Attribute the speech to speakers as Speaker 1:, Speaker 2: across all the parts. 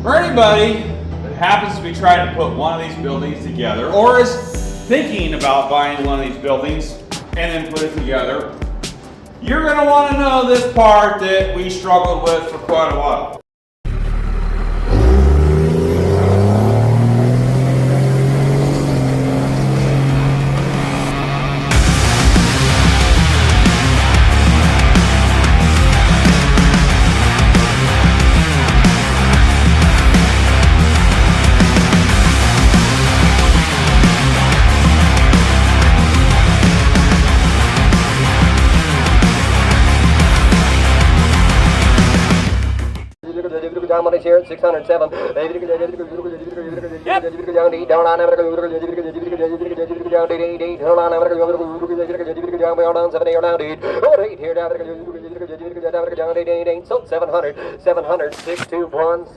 Speaker 1: For anybody that happens to be trying to put one of these buildings together, or is thinking about buying one of these buildings and then put it together, you're going to want to know this part that we struggled with for quite a while.
Speaker 2: Here at 607. So 700, 621.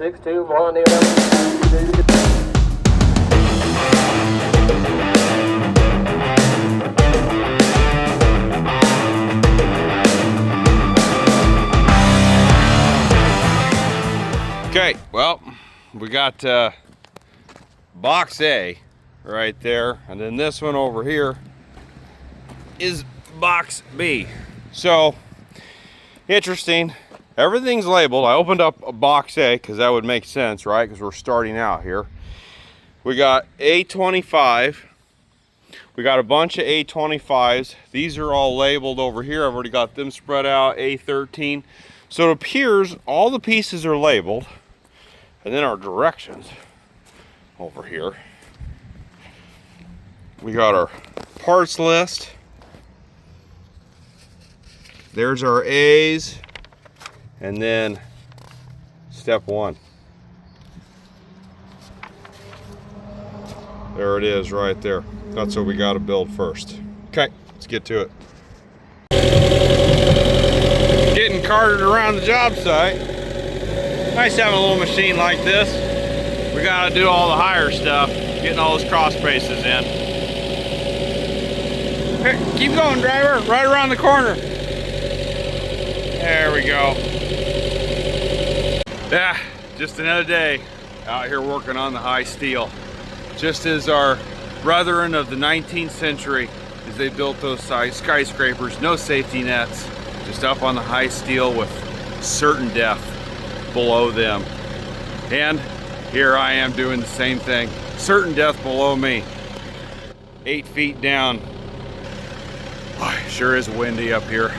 Speaker 1: Okay, well, we got box A right there, and then this one over here is box B. So, interesting. Everything's labeled. I opened up a box A because that would make sense, right? Because we're starting out here. We got A25. We got a bunch of A25s. These are all labeled over here. I've already got them spread out, A13. So it appears all the pieces are labeled. And then our directions over here. We got our parts list. There's our A's. And then step 1. There it is right there. That's what we got to build first. Okay, let's get to it. Getting carted around the job site. Nice having a little machine like this. We gotta do all the higher stuff, getting all those cross braces in. Here, keep going, driver, right around the corner. There we go. Yeah, just another day out here working on the high steel. Just as our brethren of the 19th century, as they built those skyscrapers, no safety nets, just up on the high steel with certain death below them. And here I am doing the same thing. Certain death below me. 8 feet down. Oh, sure is windy up here.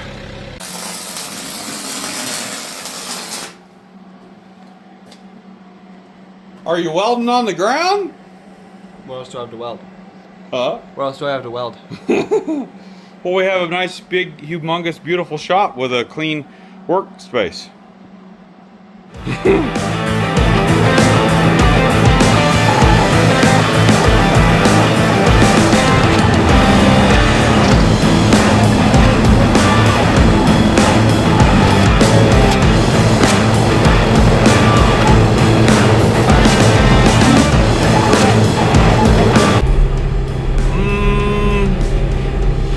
Speaker 1: Are you welding on the ground?
Speaker 3: Where else do I have to weld?
Speaker 1: Huh?
Speaker 3: Where else do I have to weld?
Speaker 1: Well, we have a nice, big, humongous, beautiful shop with a clean workspace.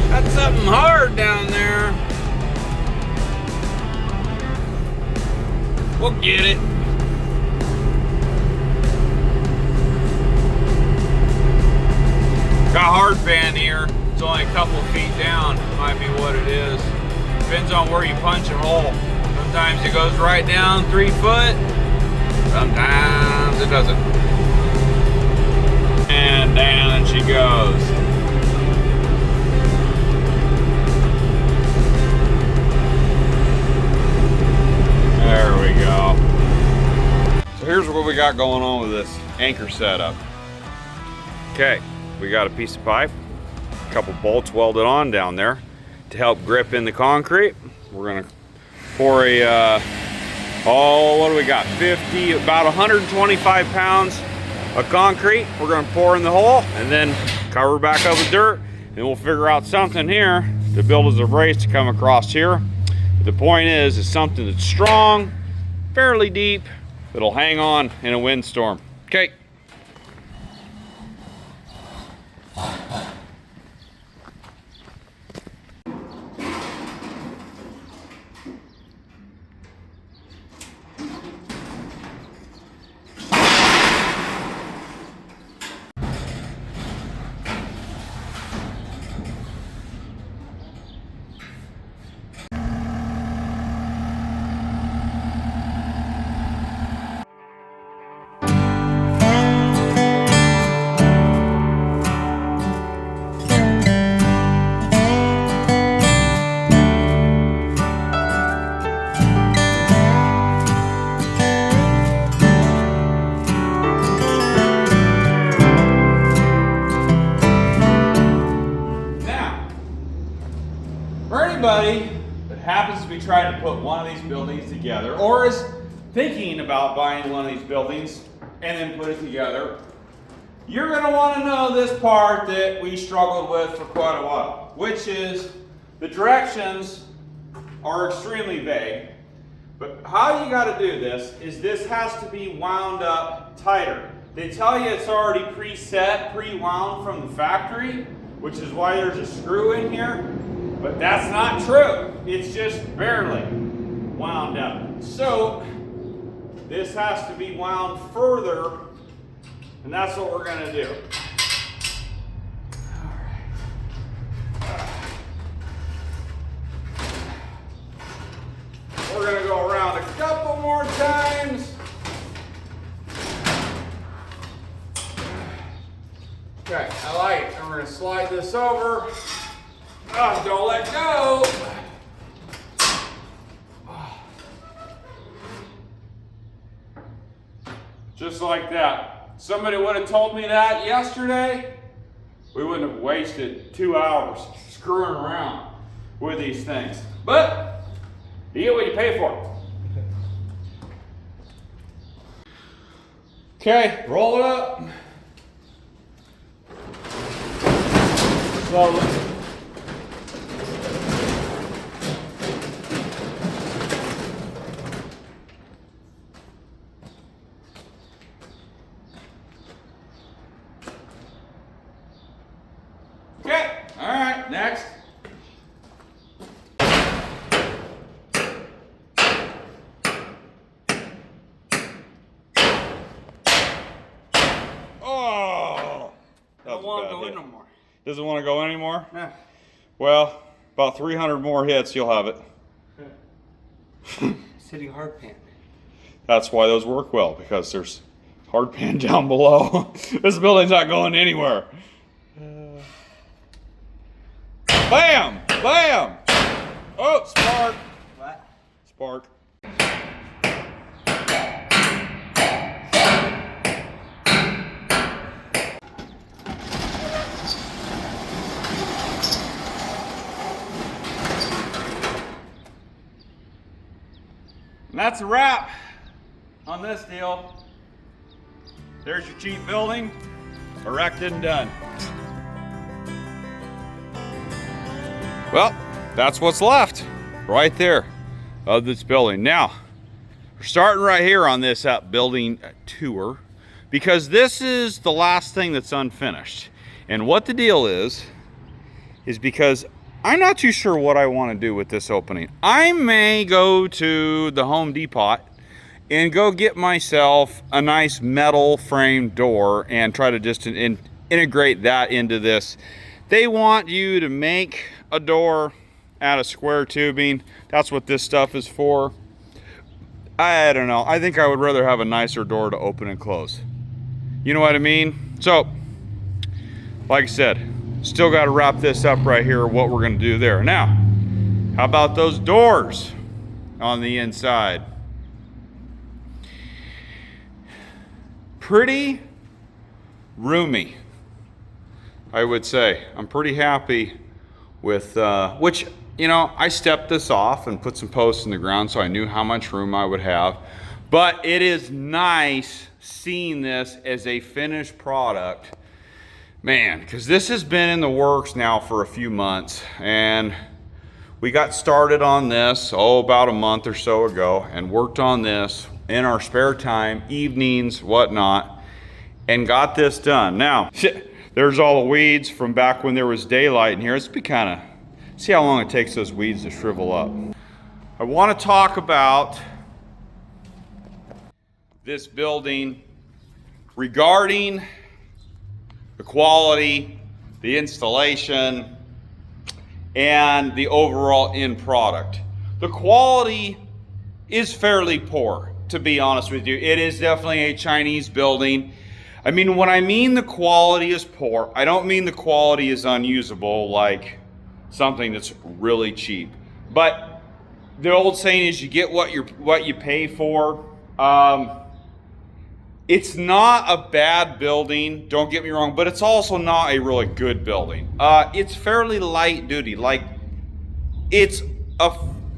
Speaker 1: That's something hard down there. We'll get it. Got a hard band here. It's only a couple of feet down. Might be what it is. Depends on where you punch a hole. Sometimes it goes right down 3 foot. Sometimes it doesn't. And down she goes. There we go. So here's what we got going on with this anchor setup. Okay, we got a piece of pipe, a couple bolts welded on down there to help grip in the concrete. We're gonna pour a, what do we got? About 125 pounds of concrete. We're gonna pour in the hole and then cover back up with dirt, and we'll figure out something here to build as a brace to come across here. The point is, it's something that's strong, fairly deep, that'll hang on in a windstorm. Okay. be trying to put one of these buildings together, or is thinking about buying one of these buildings and then put it together, you're going to want to know this part that we struggled with for quite a while, which is the directions are extremely vague. But how you got to do this has to be wound up tighter. They tell you it's already preset, pre-wound from the factory, which is why there's a screw in here. But that's not true. It's just barely wound up. So this has to be wound further, and that's what we're going to do. We're going to go around a couple more times. Okay, I like it. And we're going to slide this over. Oh, don't let go. Just like that. Somebody would have told me that yesterday, we wouldn't have wasted 2 hours screwing around with these things. But you get what you pay for. Okay, roll it up. Slowly. Okay, all right, next. Oh,
Speaker 4: I don't want to go in no more.
Speaker 1: Doesn't want to go anymore?
Speaker 4: Yeah.
Speaker 1: Well, about 300 more hits, you'll have it.
Speaker 4: Sitting hard pan.
Speaker 1: That's why those work well, because there's hard pan down below. This building's not going anywhere. Bam! Bam! Oh, spark!
Speaker 4: What?
Speaker 1: Spark. And that's a wrap on this deal. There's your cheap building, erected and done. Well, that's what's left right there of this building. Now, we're starting right here on this building tour because this is the last thing that's unfinished. And what the deal is because I'm not too sure what I want to do with this opening. I may go to the Home Depot and go get myself a nice metal frame door and try to just integrate that into this. They want you to make a door out of square tubing. That's what this stuff is for. I don't know. I think I would rather have a nicer door to open and close. You know what I mean? So, like I said, still got to wrap this up right here, what we're going to do there. Now, how about those doors on the inside? Pretty roomy, I would say. I'm pretty happy with, which, you know, I stepped this off and put some posts in the ground so I knew how much room I would have. But it is nice seeing this as a finished product. Man, because this has been in the works now for a few months, and we got started on this, about a month or so ago, and worked on this in our spare time, evenings, whatnot, and got this done. Now, there's all the weeds from back when there was daylight in here. It's be kind of, see how long it takes those weeds to shrivel up. I want to talk about this building regarding the quality, the installation, and the overall end product. The quality is fairly poor, to be honest with you. It is definitely a Chinese building. I mean, when I mean the quality is poor, I don't mean the quality is unusable like something that's really cheap. But the old saying is you get what you pay for. It's not a bad building, don't get me wrong, but it's also not a really good building. It's fairly light duty. Like, it's a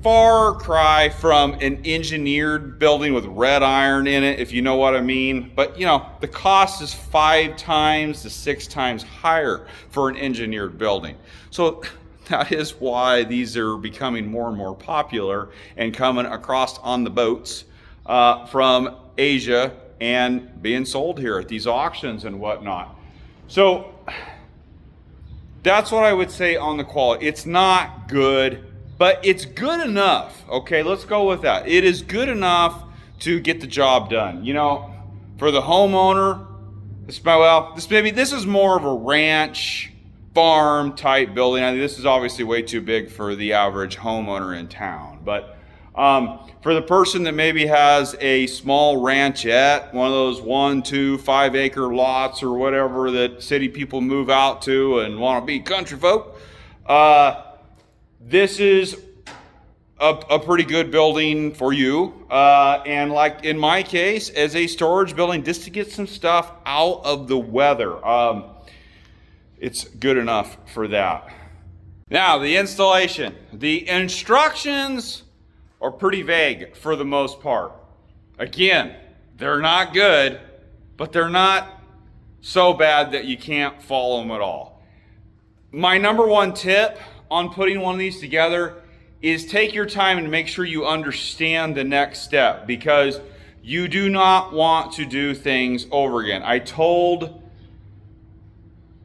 Speaker 1: far cry from an engineered building with red iron in it, if you know what I mean. But you know, the cost is 5 times to 6 times higher for an engineered building. So that is why these are becoming more and more popular and coming across on the boats from Asia and being sold here at these auctions and whatnot. So that's what I would say on the quality. It's not good, but it's good enough. Okay, let's go with that. It is good enough to get the job done. You know, for the homeowner, this is more of a ranch, farm type building. I mean, this is obviously way too big for the average homeowner in town. But for the person that maybe has a small ranchette, one of those 1, 2, 5 acre lots or whatever that city people move out to and want to be country folk, this is a pretty good building for you. And like in my case, as a storage building, just to get some stuff out of the weather. It's good enough for that. Now, the installation. The instructions are pretty vague for the most part. Again, they're not good, but they're not so bad that you can't follow them at all. My number one tip on putting one of these together is take your time and make sure you understand the next step, because you do not want to do things over again. I told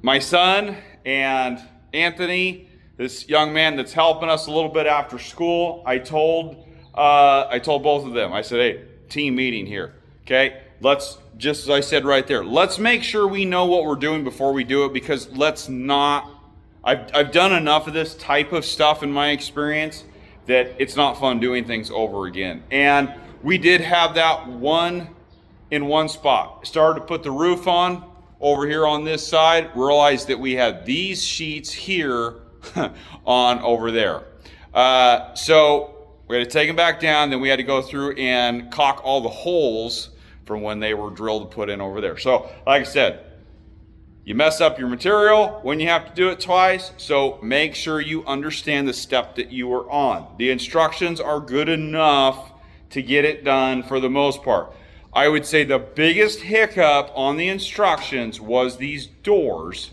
Speaker 1: my son and Anthony, this young man that's helping us a little bit after school, I told both of them, I said, hey, team meeting here, okay? Let's, just as I said right there, let's make sure we know what we're doing before we do it, because let's not, I've done enough of this type of stuff in my experience that it's not fun doing things over again. And we did have that one in one spot. Started to put the roof on over here on this side, realized that we had these sheets here on over there. So we had to take them back down, then we had to go through and caulk all the holes from when they were drilled to put in over there. So like I said, you mess up your material when you have to do it twice, so make sure you understand the step that you are on. The instructions are good enough to get it done for the most part. I would say the biggest hiccup on the instructions was these doors.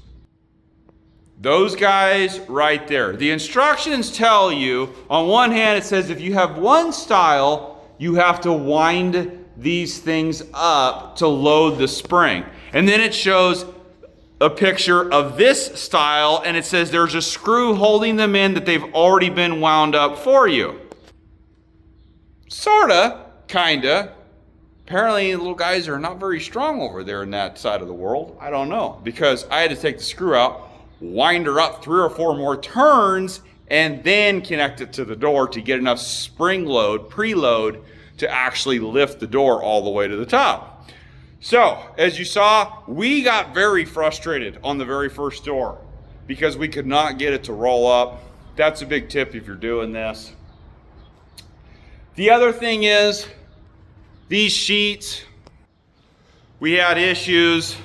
Speaker 1: Those guys right there. The instructions tell you, on one hand, it says if you have one style, you have to wind these things up to load the spring. And then it shows a picture of this style, and it says there's a screw holding them in that they've already been wound up for you. Sorta, kinda. Apparently, little guys are not very strong over there in that side of the world. I don't know, because I had to take the screw out, wind her up 3 or 4 more turns, and then connect it to the door to get enough spring load, preload, to actually lift the door all the way to the top. So, as you saw, we got very frustrated on the very first door because we could not get it to roll up. That's a big tip if you're doing this. The other thing is, these sheets, we had issues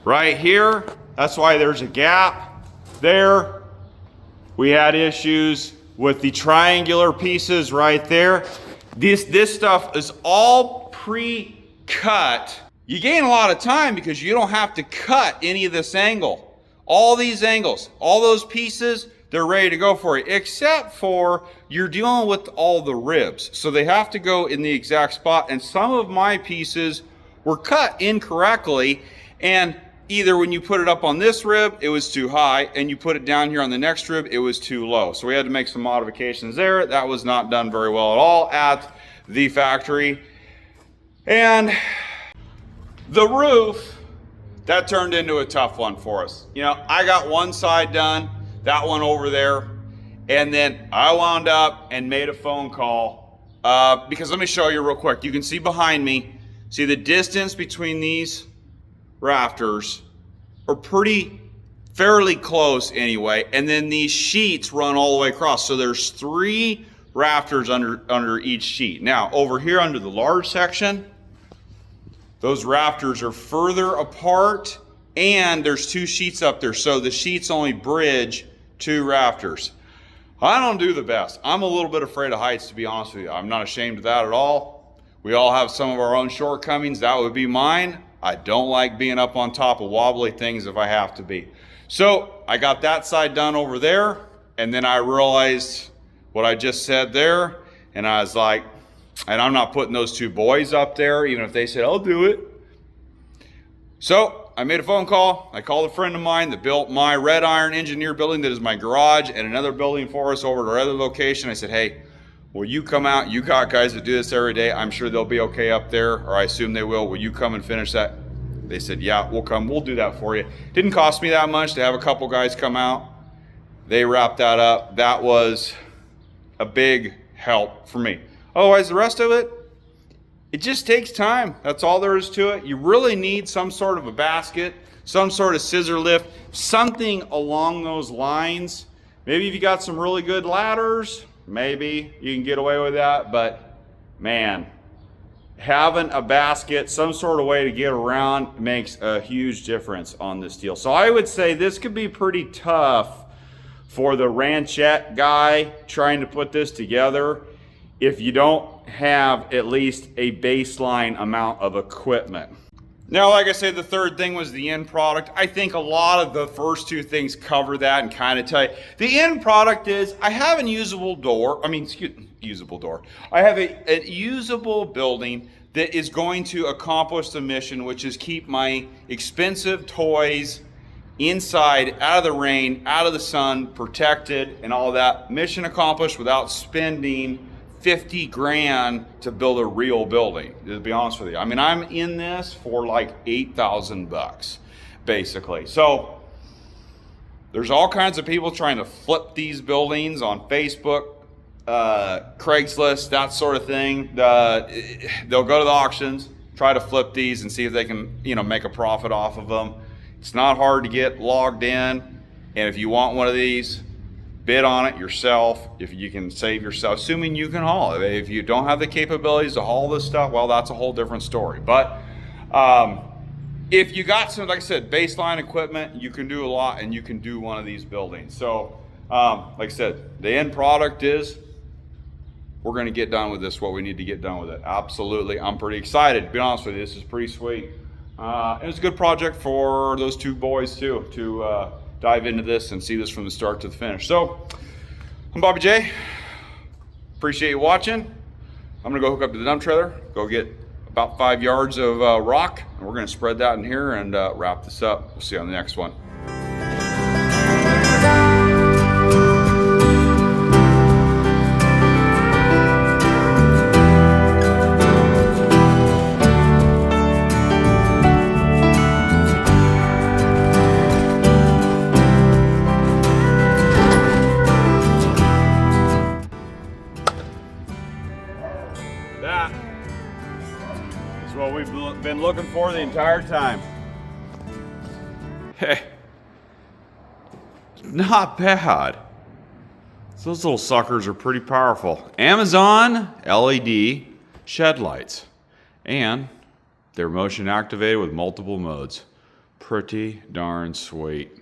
Speaker 1: right here. That's why there's a gap there. We had issues with the triangular pieces right there. This stuff is all pre-cut. You gain a lot of time because you don't have to cut any of this angle. All these angles, all those pieces, they're ready to go for you, except for you're dealing with all the ribs. So they have to go in the exact spot. And some of my pieces were cut incorrectly. And either when you put it up on this rib, it was too high, and you put it down here on the next rib, it was too low. So we had to make some modifications there. That was not done very well at all at the factory. And the roof, that turned into a tough one for us. You know, I got one side done, that one over there, and then I wound up and made a phone call because let me show you real quick. You can see behind me, see the distance between these rafters are fairly close anyway, and then these sheets run all the way across. So there's 3 rafters under each sheet. Now over here under the large section, those rafters are further apart, and there's 2 sheets up there, so the sheets only bridge 2 rafters. I don't do the best. I'm a little bit afraid of heights, to be honest with you. I'm not ashamed of that at all. We all have some of our own shortcomings. That would be mine. I don't like being up on top of wobbly things if I have to be. So I got that side done over there, and then I realized what I just said there, and I was like, and I'm not putting those two boys up there, even if they said, I'll do it. So I made a phone call. I called a friend of mine that built my red iron engineer building that is my garage and another building for us over at our other location. I said, hey, will you come out? You got guys that do this every day. I'm sure they'll be okay up there, or I assume they will. Will you come and finish that? They said, yeah, we'll come. We'll do that for you. Didn't cost me that much to have a couple guys come out. They wrapped that up. That was a big help for me. Otherwise, the rest of it, it just takes time. That's all there is to it. You really need some sort of a basket, some sort of scissor lift, something along those lines. Maybe if you got some really good ladders, maybe you can get away with that. But man, having a basket, some sort of way to get around makes a huge difference on this deal. So I would say this could be pretty tough for the ranchette guy trying to put this together if you don't have at least a baseline amount of equipment. Now, like I said, the third thing was the end product. I think a lot of the first two things cover that and kind of tell you. The end product is I have a usable door. I have a usable building that is going to accomplish the mission, which is keep my expensive toys inside, out of the rain, out of the sun, protected, and all that. Mission accomplished without spending 50 grand to build a real building, to be honest with you. I mean, I'm in this for like 8,000 bucks, basically. So there's all kinds of people trying to flip these buildings on Facebook, Craigslist, that sort of thing. They'll go to the auctions, try to flip these and see if they can, make a profit off of them. It's not hard to get logged in. And if you want one of these, bid on it yourself. If you can save yourself, assuming you can haul it. If you don't have the capabilities to haul this stuff, well, that's a whole different story. But if you got some, like I said, baseline equipment, you can do a lot, and you can do one of these buildings. So like I said, the end product is we're going to get done with this, what we need to get done with it. Absolutely. I'm pretty excited, to be honest with you. This is pretty sweet. And it's a good project for those two boys too, to dive into this and see this from the start to the finish. So I'm Bobby J. Appreciate you watching. I'm gonna go hook up to the dump trailer, go get about 5 yards of rock, and we're gonna spread that in here and wrap this up. We'll see you on the next one. That is what we've been looking for the entire time. Hey, not bad. Those little suckers are pretty powerful. Amazon LED shed lights, and they're motion activated with multiple modes. Pretty darn sweet.